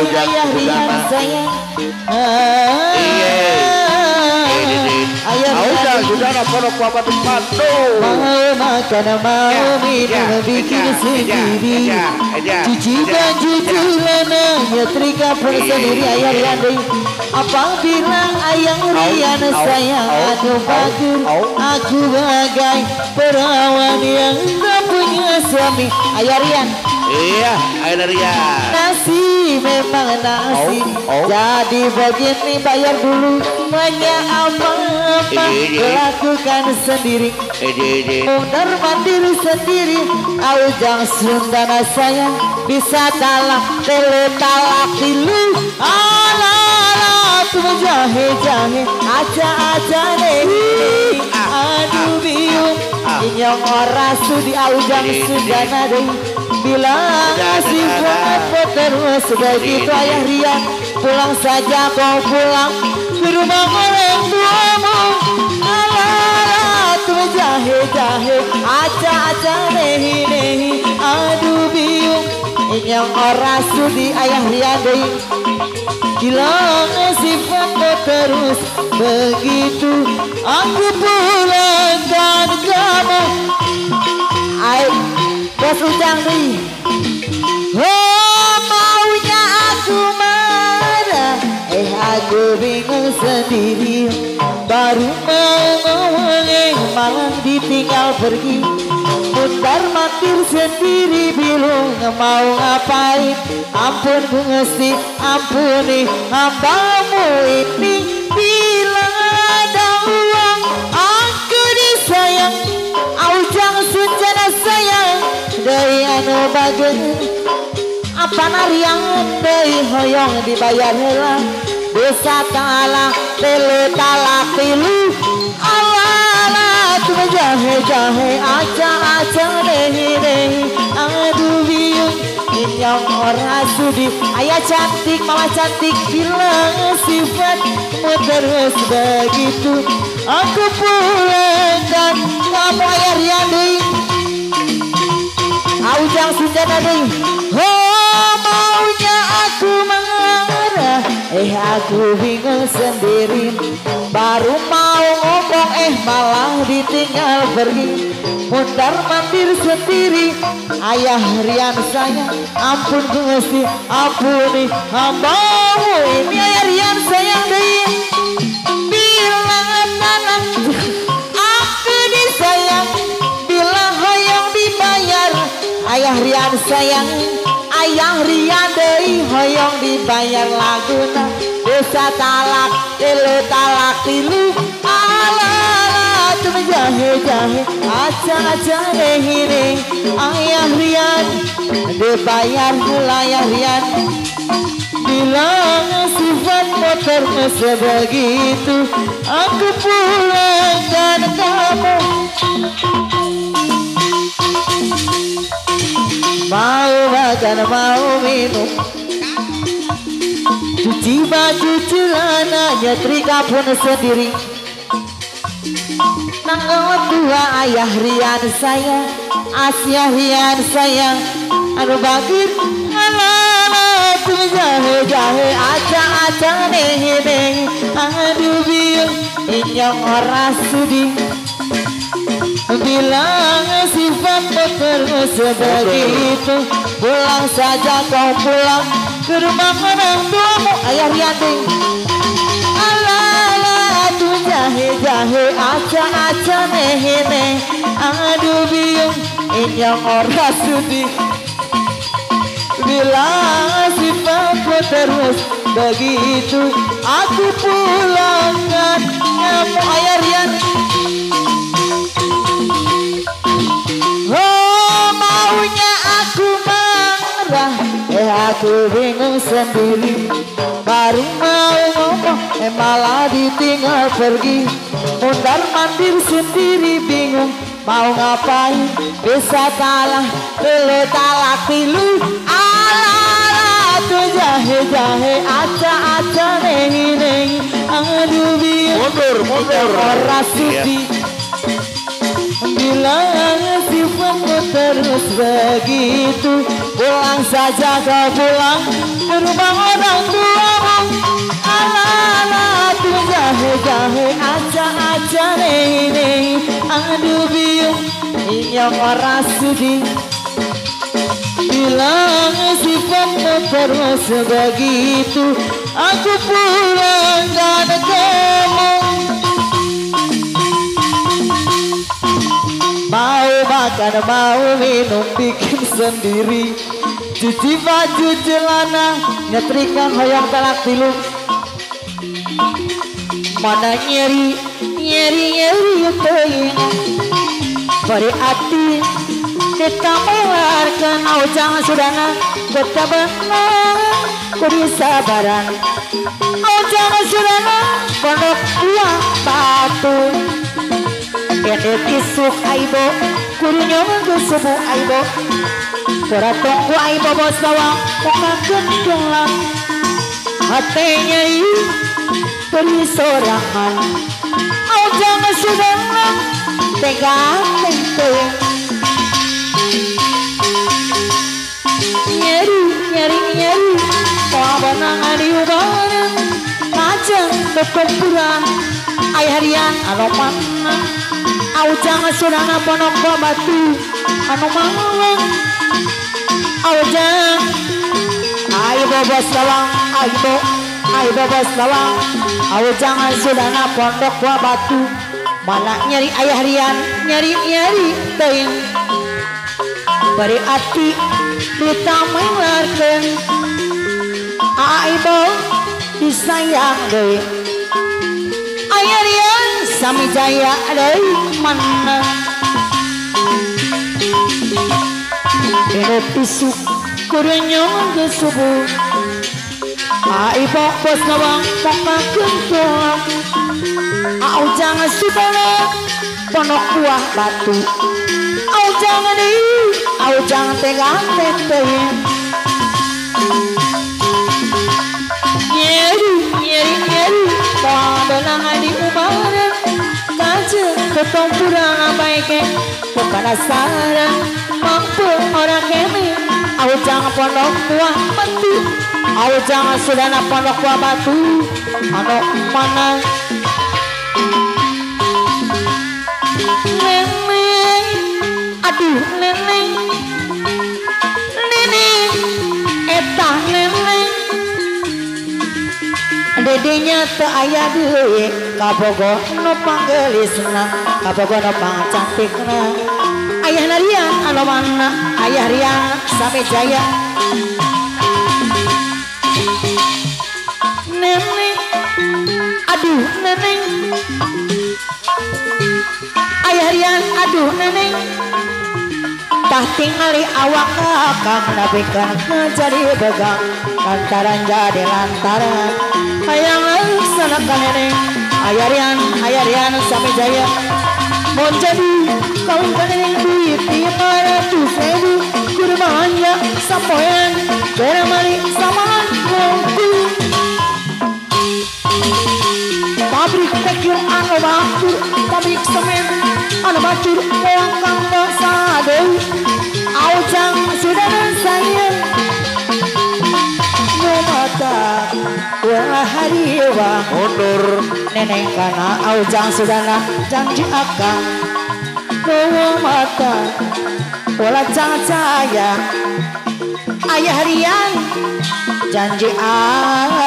ayah Rian sayang. Aujang juga nak apa tempatu. Mau makan mau minum bikin sendiri. Cuci baju celana nyetrika pun sendiri ayah Rian. Apabila ayah Rian sayang aduh bagus, aku bagai perawan yang tak punya suami. Ayah Rian. Iya, ayah Rian. Nasi memang nasi, jadi begini bayar dulu. Banyak apa-apa lakukan sendiri. Mundar mandir sendiri. Aujang Sundana sayang bisa talak talak tilu. Ala tuh jahe aja deh. Aduh biung inyong ora sudi Aujang Sundana deh. Bilang sifat terus begitu ayah Rian. Pulang saja kau pulang ke rumah orang tuamu. Ala tuh jahe aja nehi. Aduh biung inyong ora sudi ayah Rian deh. Bilang sifat terus begitu. Aku pulang dan kamu Bos Ujang deh. Oh maunya aku marah, aku bingung sendiri. Baru mau ngomongin malah ditinggal pergi. Mundar mandir sendiri bingung mau ngapain. Ampun ku Gusti, ampuni hambamu ini. Bila ada uang aku disayang. Aujang Sundana sayang dari anu bagus. Apa nariang dari hoyong dibayar heula. Bisa talak tilu. Ala tuh jahe aja deh. Aduh biung inyong ora sudi. Ayah cantik mama cantik bilang sifatmu terus begitu. Aku pulang dan kamu ayah Rian deh. Aujang Sundana deh. Oh maunya aku marah, aku bingung sendiri. Baru mau ngomong malah ditinggal pergi. Mundar mandir sendiri ayah Rian sayang. Ampun Gusti, ampuni hambamu ini ayah Rian sayang deh. Bilang tanah aku disayang. Bilang hoyong dibayar ayah Rian sayang. Ayah Rian deh hoyong dibayar laguna. Bisa talak tilu. Ala tuh jahe aja deh. Ayah Rian dibayar gula ayah Rian. Bilang sifat motornya sebegitu. Aku pulang dan kamu mau makan mau minum. Cuci baju celana nyetrika pun sendiri. Nang tua ayah Rian sayang. Asyah Rian sayang. Anu bagir ala tuh jahe aja deh. Aduh biung inyong ora sudi. Bilang sifat terus begitu. Pulang saja kau pulang ke rumah orang tuamu ayah Rian deh. Ala tuh jahe aja deh. Aduh biung inyong ora sudi. Bilang sifat terus begitu. Aku pulangkan kamu ayah Rian. Oh maunya aku marah, aku bingung sendiri. Baru mau ngomong malah ditinggal pergi. Mundar mandir sendiri bingung mau ngapain. Bisa talak tilu. Ala tuh jahe aja deh. Aduh biung ora sudi. Bilang sifatmu terus harus begitu. Pulang saja kau pulang ke rumah orang tuamu. Ala-ala tuh jahe-jahe aja nih. Aduh biung yang orang sudi. Bilang sifatmu terus begitu. Aku pulang dan kamu mau makan, mau minum, bikin sendiri. Cuci baju celana, nyetrika hoyong talak tilu. Mana nyeri teing beri hati kita melarkan. Au jangan sudana kita benar kuri sabaran. Au jangan sudana pondok uang batu. Kede kisuk aibo kurunya menggesubu aibo. Koratong ku aibo bos bawang muka gendong lah. Hatinya beri sorangan. Au jangan sudana tega tenteng. Nyeri pabanangan diubahan kacang kekumpulan ay harian anu mana. Au jangan sudana ponok batu anu mangulang. Au jangan ay bobos lawang ay bobos lawang. Au jangan sudana pondok batu mana nyeri ay harian nyeri teuing bari ati kita mengelarkan. Aibo disayang deui aya rian sami jaya deui mana. Dene pisuk kurenyong gesubu. Aibo bos nawang pakakeun tulang. Au jangan sudana ponok buah batu. Au jangan au jangan tegang teuing. Nyeri padangan diubahan kacang ketumpuran abaike bukan asaran mampu orang kemi. Au jangan pondok buah batu. Au jangan sudana pondok buah batu anu mana. Neneng aduh neneng eta neneng dedenya teu aya deui kabogo nu panggelisna kabogo nu pangcantikna. Ayah narian anu mana ayah rian sami jaya. Neneng aduh neneng ayah rian aduh neneng tah tingali awak kang nabikan jadi begang lantaran jadi lantaran. Hayang laksana ka neneng ayah rian sami jaya. Mau jadi kawin ka neneng duit 500.000 kurbanya sampoyan beramari samaan ngomong. Pabrik tekir anu batur pabrik semen anu bacur orang kang basade. Au jangan sudana sayang nu mata ulah hariwa mundur neneng kana. Au jangan sudana janji akang nu mata ulah jangan sayang ayah harian janji akang.